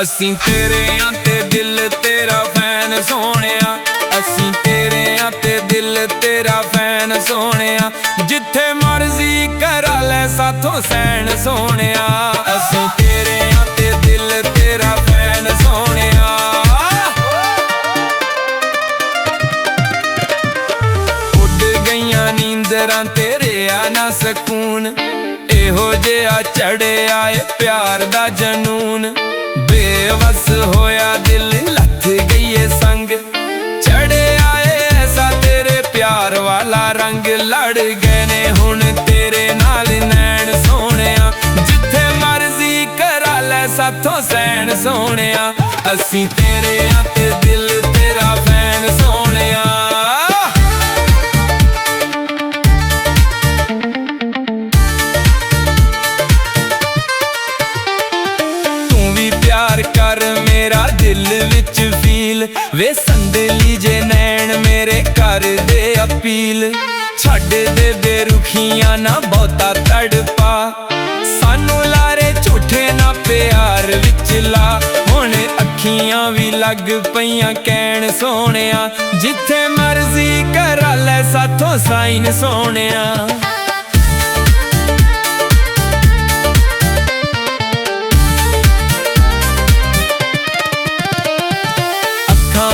ਅਸੀਂ ਤੇਰੇ ਆਂ ਤੇ ਦਿਲ ਤੇਰਾ ਫੈਨ ਸੋਹਣਿਆ, ਅਸੀਂ ਤੇਰੇ ਆਂ ਤੇ ਦਿਲ ਤੇਰਾ ਫੈਨ ਸੋਹਣਿਆ। ਜਿੱਥੇ ਮਰਜ਼ੀ ਕਰਾ ਲੈ ਸਾਥੋਂ ਸੈਣ ਸੋਹਣਿਆ, ਅਸੀਂ ਤੇਰੇ ਆਂ ਤੇ ਦਿਲ ਤੇਰਾ ਫੈਨ ਸੋਹਣਿਆ। ਉੱਡ ਗਈਆਂ ਨੀਂਦਰਾਂ ਤੇਰੇ ਆ ਨਾ ਸਕੂਨ, ਇਹੋ ਜਿਹਾ ਚੜਿਆ ਏ ਪਿਆਰ ਦਾ ਜਨੂਨ। ਬੇਵਸ ਹੋਇਆ ਦਿਲ ਲੱਥ ਗਈ ਏ ਸੰਗ, ਚੜਿਆ ਏ ਐਸਾ ਤੇਰੇ ਪਿਆਰ ਵਾਲਾ ਰੰਗ। ਲੜ ਗਏ ਨੇ ਹੁਣ ਤੇਰੇ ਨਾਲ ਨੈਣ ਸੋਹਣਿਆ, ਜਿੱਥੇ ਮਰਜ਼ੀ ਕਰਾ ਲੈ ਸਾਥੋਂ ਸੈਣ ਸੋਹਣਿਆ। ਅਸੀਂ ਤੇਰੇ ਆਂ ਤੇ ਦਿਲ ਤੇਰਾ ਫੈਨ ਸੋਹਣਿਆ। ਪਿਆਰ ਕਰ ਮੇਰਾ ਦਿਲ ਵਿੱਚ ਫੀਲ ਵੇ, ਸੰਦਲੀ ਜੇ ਨੈਣ ਮੇਰੇ ਕਰ ਦੇ ਅਪੀਲ। ਛੱਡ ਦੇ ਬੇਰੁਖੀਆਂ ਨਾ ਬਹੁਤਾ ਤੜਪਾ, ਸਾਨੂੰ ਲਾਰੇ ਝੂਠੇ ਨਾ ਪਿਆਰ ਵਿੱਚ ਲਾ। ਹੁਣ ਅੱਖੀਆਂ ਵੀ ਲੱਗ ਪਈਆਂ ਕਹਿਣ ਸੋਹਣਿਆ, ਜਿੱਥੇ ਮਰਜ਼ੀ ਕਰਾ ਲੈ ਸਾਥੋਂ ਸਾਈਨ ਸੋਹਣਿਆ।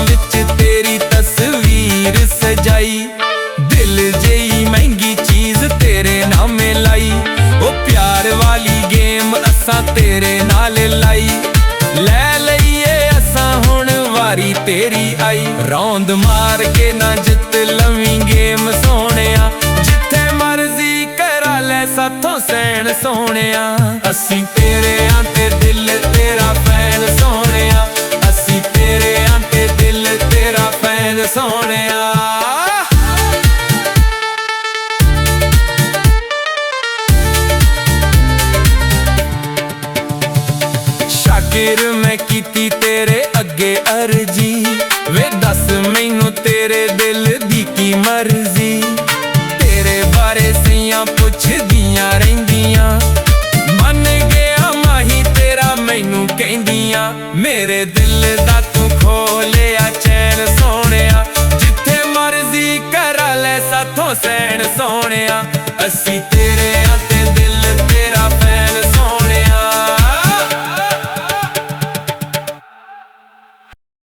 ਵਿੱਚ ਤੇਰੀ ਤਸਵੀਰ ਸਜਾਈ, ਦਿਲ ਜਿਹੀ ਮਹਿੰਗੀ ਚੀਜ਼ ਤੇਰੇ ਨਾਮੇ ਲਾਈ। ਉਹ ਪਿਆਰ ਵਾਲੀ ਗੇਮ ਅਸਾਂ ਤੇਰੇ ਨਾਲ ਲਾਈ, ਲੈ ਲਈਏ ਅਸਾਂ ਹੁਣ ਵਾਰੀ ਤੇਰੀ ਆਈ। ਰੌਂਦ ਮਾਰ ਕੇ ਨਾ ਜਿੱਤ ਲਵੀਂ ਗੇਮ ਸੋਹਣਿਆ, ਜਿੱਥੇ ਮਰਜ਼ੀ ਕਰਾ ਲੈ ਸਾਥੋਂ ਸੈਣ ਸੋਹਣਿਆ। ਅਸੀਂ ਤੇਰੇ ਆਂ ਤੇ ਦਿਲ ਤੇਰਾ ਫੈਨ ਸੋਹਣਿਆ, ਅਸੀਂ ਤੇਰੇ ਆਂ ਤੇ ਦਿਲ ਤੇਰਾ ਫੈਨ ਸੋਹਣਿਆ। ਸ਼ਾਕਿਰ ਮੈਂ ਕੀਤੀ ਤੇਰੇ ਅੱਗੇ ਅਰਜੀ ਵੇ, ਦੱਸ ਮੈਨੂੰ ਤੇਰੇ ਦਿਲ ਦੀ ਕੀ ਮਰਜ਼ੀ। ਤੇਰੇ ਬਾਰੇ ਸਈਆਂ ਪੁੱਛਦੀਆਂ ਰਹਿੰਦੀਆਂ, ਮੰਨ ਗਿਆ ਮਾਹੀ ਤੇਰਾ ਮੈਨੂੰ ਕਹਿੰਦੀਆਂ। ਮੇਰੇ ਦਿਲ ਦਾ ਤੂੰ ਖੋਲਿਆ ਚੈਨ ਸੋਹਣਿਆ, ਜਿੱਥੇ ਮਰਜ਼ੀ ਕਰਾ ਲੈ ਸਾਥੋਂ ਸੈਣ ਸੋਹਣਿਆ। ਅਸੀਂ